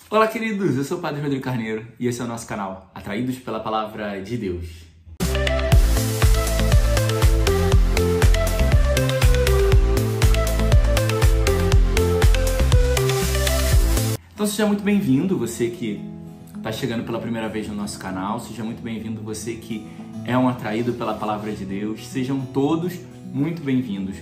Olá, queridos! Eu sou o Padre Rodrigo Carneiro e esse é o nosso canal, Atraídos pela Palavra de Deus. Então seja muito bem-vindo, você que está chegando pela primeira vez no nosso canal, seja muito bem-vindo você que é um atraído pela Palavra de Deus, sejam todos muito bem-vindos.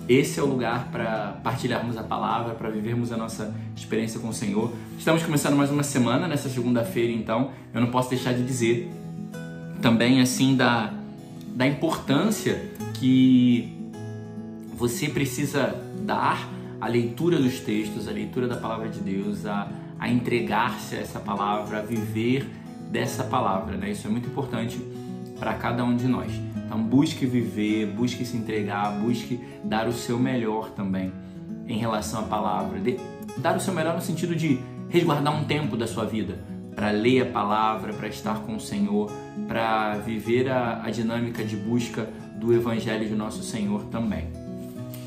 Esse é o lugar para partilharmos a palavra, para vivermos a nossa experiência com o Senhor. Estamos começando mais uma semana, nessa segunda-feira, então eu não posso deixar de dizer também assim da importância que você precisa dar à leitura dos textos, à leitura da palavra de Deus, a entregar-se a essa palavra, a viver dessa palavra, né? Isso é muito importante para cada um de nós. Então busque viver, busque se entregar, busque dar o seu melhor também em relação à palavra. Dar o seu melhor no sentido de resguardar um tempo da sua vida para ler a palavra, para estar com o Senhor, para viver a dinâmica de busca do Evangelho de nosso Senhor também.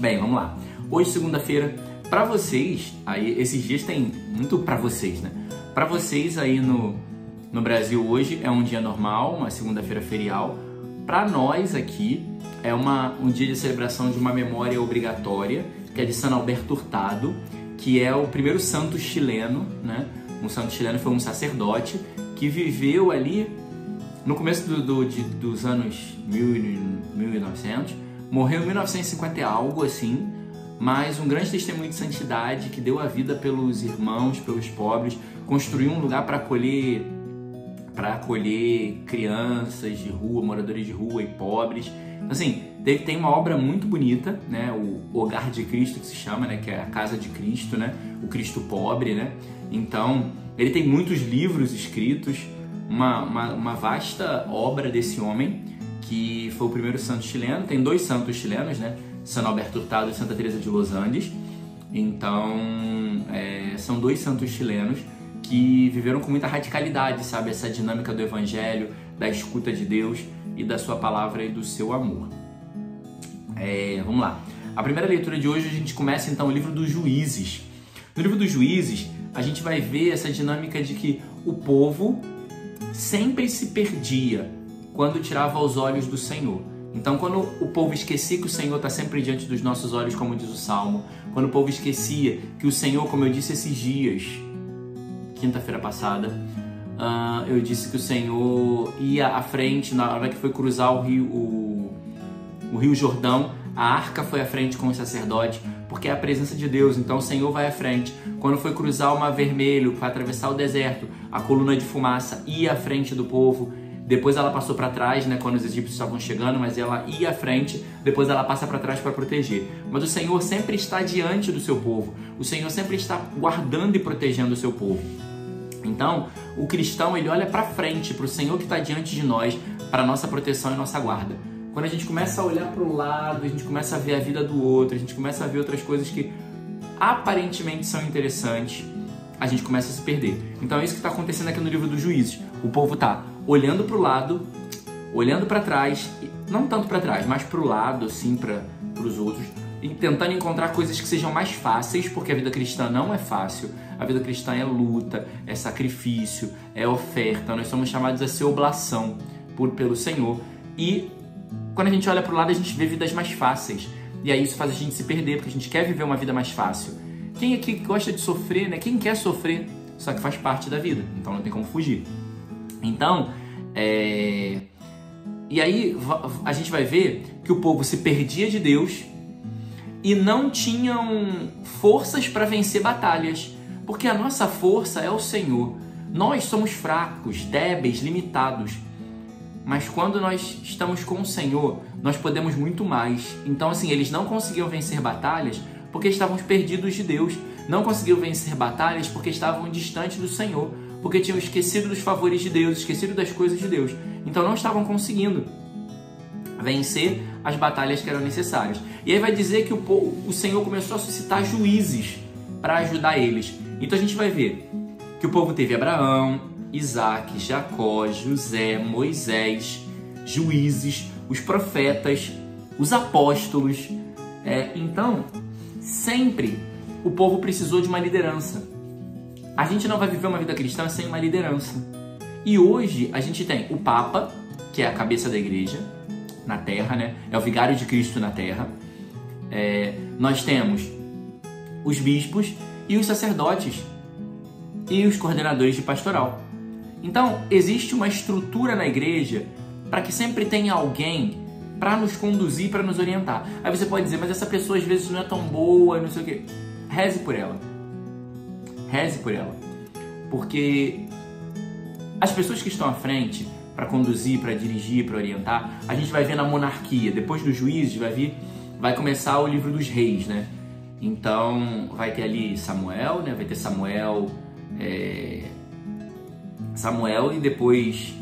Bem, vamos lá. Hoje, segunda-feira, para vocês, aí esses dias tem muito para vocês, né? Para vocês aí no Brasil hoje é um dia normal, uma segunda-feira ferial. Para nós aqui é um dia de celebração de uma memória obrigatória, que é de San Alberto Hurtado, que é o primeiro santo chileno, né? Um santo chileno foi um sacerdote que viveu ali no começo dos anos 1900, morreu em 1950 e algo assim, mas um grande testemunho de santidade que deu a vida pelos irmãos, pelos pobres, construiu um lugar para acolher crianças de rua, moradores de rua e pobres. Então, assim, tem uma obra muito bonita, né? O Hogar de Cristo, que se chama, né? Que é a Casa de Cristo, né? O Cristo Pobre, né? Então, ele tem muitos livros escritos, uma vasta obra desse homem, que foi o primeiro santo chileno. Tem dois santos chilenos, né? San Alberto Hurtado e Santa Teresa de Los Andes. Então, são dois santos chilenos que viveram com muita radicalidade, sabe? Essa dinâmica do Evangelho, da escuta de Deus e da sua palavra e do seu amor. Vamos lá. A primeira leitura de hoje, a gente começa então o livro dos Juízes. No livro dos Juízes, a gente vai ver essa dinâmica de que o povo sempre se perdia quando tirava os olhos do Senhor. Então, quando o povo esquecia que o Senhor está sempre diante dos nossos olhos, como diz o Salmo, quando o povo esquecia que o Senhor, como eu disse esses dias, quinta-feira passada, eu disse que o Senhor ia à frente na hora que foi cruzar o Rio Jordão. A arca foi à frente com os sacerdotes, porque é a presença de Deus, então o Senhor vai à frente. Quando foi cruzar o Mar Vermelho, para atravessar o deserto, a coluna de fumaça ia à frente do povo. Depois ela passou para trás, né, quando os egípcios estavam chegando, mas ela ia à frente, depois ela passa para trás para proteger. Mas o Senhor sempre está diante do seu povo, o Senhor sempre está guardando e protegendo o seu povo. Então, o cristão, ele olha para frente, para o Senhor que está diante de nós, para a nossa proteção e nossa guarda. Quando a gente começa a olhar para o lado, a gente começa a ver a vida do outro, a gente começa a ver outras coisas que aparentemente são interessantes, a gente começa a se perder. Então é isso que está acontecendo aqui no livro dos Juízes. O povo está olhando para o lado, olhando para trás, não tanto para trás, mas para o lado, assim, para os outros, e tentando encontrar coisas que sejam mais fáceis, porque a vida cristã não é fácil. A vida cristã é luta, é sacrifício, é oferta. Nós somos chamados a ser oblação pelo Senhor. E quando a gente olha para o lado, a gente vê vidas mais fáceis. E aí isso faz a gente se perder, porque a gente quer viver uma vida mais fácil. Quem aqui gosta de sofrer, né? Quem quer sofrer? Só que faz parte da vida, então não tem como fugir. Então, e aí a gente vai ver que o povo se perdia de Deus e não tinham forças para vencer batalhas, porque a nossa força é o Senhor. Nós somos fracos, débeis, limitados, mas quando nós estamos com o Senhor, nós podemos muito mais. Então, assim, eles não conseguiam vencer batalhas porque estavam perdidos de Deus, não conseguiam vencer batalhas porque estavam distantes do Senhor, porque tinham esquecido dos favores de Deus, esquecido das coisas de Deus. Então não estavam conseguindo vencer as batalhas que eram necessárias. E aí vai dizer que o Senhor começou a suscitar juízes para ajudar eles. Então a gente vai ver que o povo teve Abraão, Isaac, Jacó, José, Moisés, juízes, os profetas, os apóstolos. Então, sempre o povo precisou de uma liderança. A gente não vai viver uma vida cristã sem uma liderança. E hoje a gente tem o Papa, que é a cabeça da igreja na Terra, né? É o vigário de Cristo na Terra. Nós temos os bispos e os sacerdotes e os coordenadores de pastoral. Então, existe uma estrutura na igreja para que sempre tenha alguém para nos conduzir, para nos orientar. Aí você pode dizer, mas essa pessoa às vezes não é tão boa, não sei o quê. Reze por ela. Reze por ela. Porque as pessoas que estão à frente para conduzir, para dirigir, para orientar, a gente vai ver na monarquia. Depois dos juízes vai começar o livro dos reis, né? Então vai ter ali Samuel, né? Vai ter Samuel e depois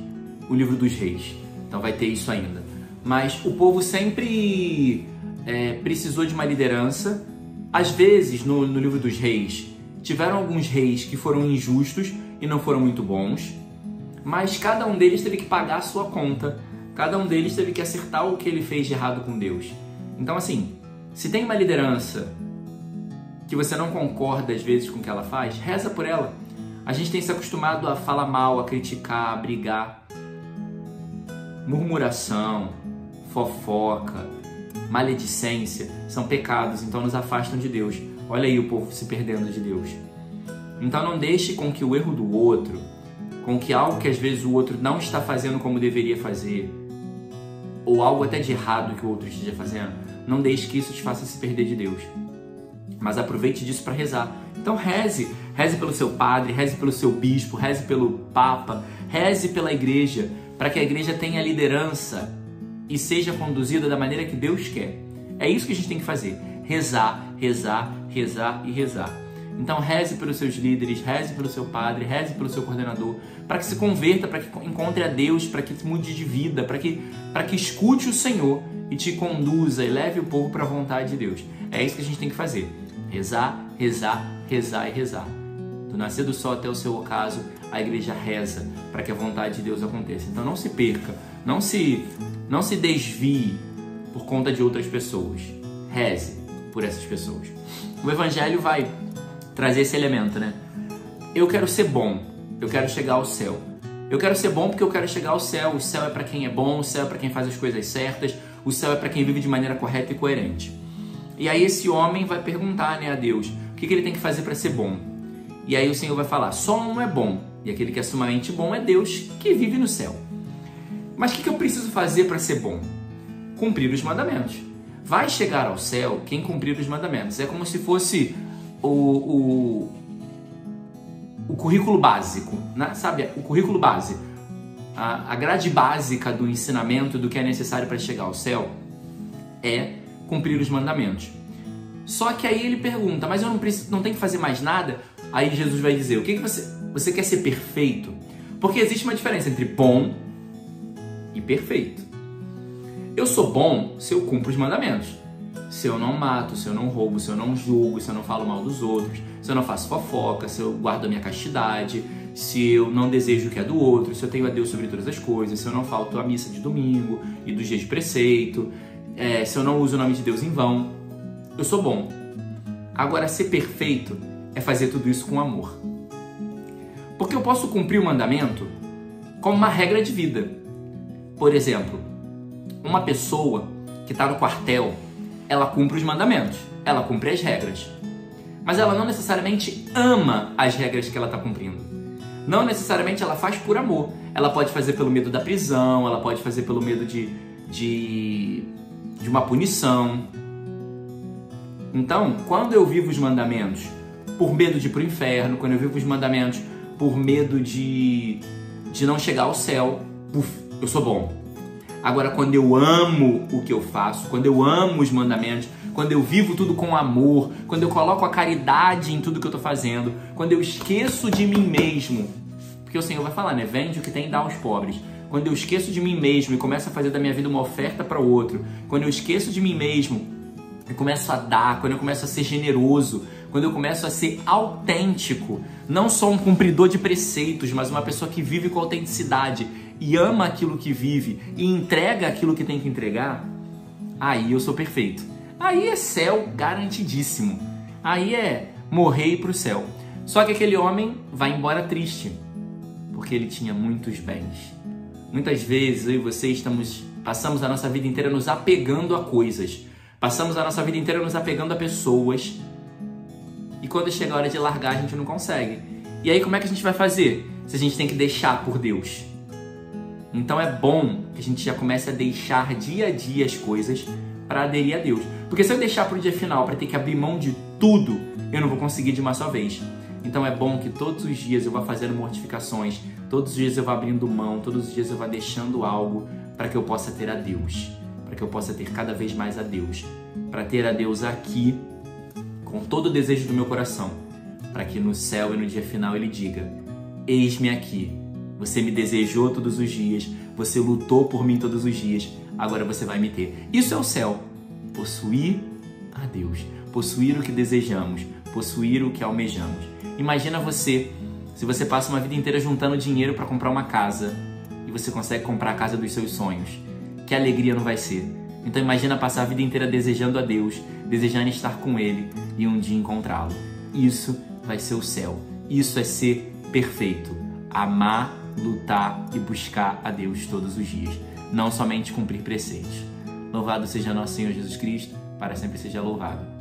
o livro dos reis. Então vai ter isso ainda. Mas o povo sempre precisou de uma liderança. Às vezes, no livro dos reis, tiveram alguns reis que foram injustos e não foram muito bons, mas cada um deles teve que pagar a sua conta. Cada um deles teve que acertar o que ele fez de errado com Deus. Então, assim, se tem uma liderança que você não concorda às vezes com o que ela faz, reza por ela. A gente tem se acostumado a falar mal, a criticar, a brigar. Murmuração, fofoca, maledicência são pecados, então nos afastam de Deus. Olha aí o povo se perdendo de Deus. Então não deixe com que o erro do outro, com que algo que às vezes o outro não está fazendo como deveria fazer, ou algo até de errado que o outro esteja fazendo, não deixe que isso te faça se perder de Deus. Mas aproveite disso para rezar. Então reze pelo seu padre, reze pelo seu bispo, reze pelo papa, reze pela igreja, para que a igreja tenha liderança e seja conduzida da maneira que Deus quer. É isso que a gente tem que fazer. Rezar, rezar, rezar e rezar. Então reze pelos seus líderes, reze pelo seu padre, reze pelo seu coordenador, para que se converta, para que encontre a Deus, para que mude de vida, para que escute o Senhor e te conduza e leve o povo para a vontade de Deus. É isso que a gente tem que fazer. Rezar, rezar, rezar e rezar. Do nascer do sol até o seu ocaso, a igreja reza para que a vontade de Deus aconteça. Então não se perca, não se desvie por conta de outras pessoas. Reze por essas pessoas. O Evangelho vai trazer esse elemento, né? Eu quero ser bom, eu quero chegar ao céu. Eu quero ser bom porque eu quero chegar ao céu. O céu é para quem é bom, o céu é para quem faz as coisas certas, o céu é para quem vive de maneira correta e coerente. E aí esse homem vai perguntar, né, a Deus, o que ele tem que fazer para ser bom? E aí o Senhor vai falar, só um é bom, e aquele que é sumamente bom é Deus que vive no céu. Mas o que eu preciso fazer para ser bom? Cumprir os mandamentos. Vai chegar ao céu quem cumprir os mandamentos. É como se fosse o currículo básico, né? Sabe? O currículo base, a grade básica do ensinamento do que é necessário para chegar ao céu é cumprir os mandamentos. Só que aí ele pergunta, mas eu não tenho que fazer mais nada? Aí Jesus vai dizer, o que você quer ser perfeito? Porque existe uma diferença entre bom e perfeito. Eu sou bom se eu cumpro os mandamentos. Se eu não mato, se eu não roubo, se eu não julgo, se eu não falo mal dos outros, se eu não faço fofoca, se eu guardo a minha castidade, se eu não desejo o que é do outro, se eu tenho a Deus sobre todas as coisas, se eu não falto a missa de domingo e dos dias de preceito, se eu não uso o nome de Deus em vão, eu sou bom. Agora, ser perfeito é fazer tudo isso com amor. Porque eu posso cumprir o mandamento como uma regra de vida. Por exemplo, uma pessoa que está no quartel, ela cumpre os mandamentos, ela cumpre as regras. Mas ela não necessariamente ama as regras que ela está cumprindo. Não necessariamente ela faz por amor. Ela pode fazer pelo medo da prisão, ela pode fazer pelo medo de uma punição. Então, quando eu vivo os mandamentos por medo de ir para o inferno, quando eu vivo os mandamentos por medo de não chegar ao céu, eu sou bom. Agora, quando eu amo o que eu faço, quando eu amo os mandamentos, quando eu vivo tudo com amor, quando eu coloco a caridade em tudo que eu estou fazendo, quando eu esqueço de mim mesmo, porque o Senhor vai falar, né? Vende o que tem e dá aos pobres. Quando eu esqueço de mim mesmo e começo a fazer da minha vida uma oferta para o outro, quando eu esqueço de mim mesmo e começo a dar, quando eu começo a ser generoso, quando eu começo a ser autêntico, não só um cumpridor de preceitos, mas uma pessoa que vive com autenticidade e ama aquilo que vive e entrega aquilo que tem que entregar, aí eu sou perfeito. Aí é céu garantidíssimo. Aí é morrer e ir pro céu. Só que aquele homem vai embora triste, porque ele tinha muitos bens. Muitas vezes eu e você passamos a nossa vida inteira nos apegando a coisas, passamos a nossa vida inteira nos apegando a pessoas, e quando chega a hora de largar a gente não consegue. E aí como é que a gente vai fazer se a gente tem que deixar por Deus? Então é bom que a gente já comece a deixar dia a dia as coisas para aderir a Deus. Porque se eu deixar para o dia final, para ter que abrir mão de tudo, eu não vou conseguir de uma só vez. Então é bom que todos os dias eu vá fazendo mortificações, todos os dias eu vá abrindo mão, todos os dias eu vá deixando algo para que eu possa ter a Deus, para que eu possa ter cada vez mais a Deus, para ter a Deus aqui com todo o desejo do meu coração, para que no céu e no dia final Ele diga: eis-me aqui, você me desejou todos os dias, você lutou por mim todos os dias, agora você vai me ter. Isso é o céu, possuir a Deus, possuir o que desejamos, possuir o que almejamos. Imagina você, se você passa uma vida inteira juntando dinheiro para comprar uma casa e você consegue comprar a casa dos seus sonhos. Que alegria não vai ser? Então imagina passar a vida inteira desejando a Deus, desejando estar com Ele e um dia encontrá-lo. Isso vai ser o céu. Isso é ser perfeito. Amar, lutar e buscar a Deus todos os dias. Não somente cumprir preceitos. Louvado seja nosso Senhor Jesus Cristo, para sempre seja louvado.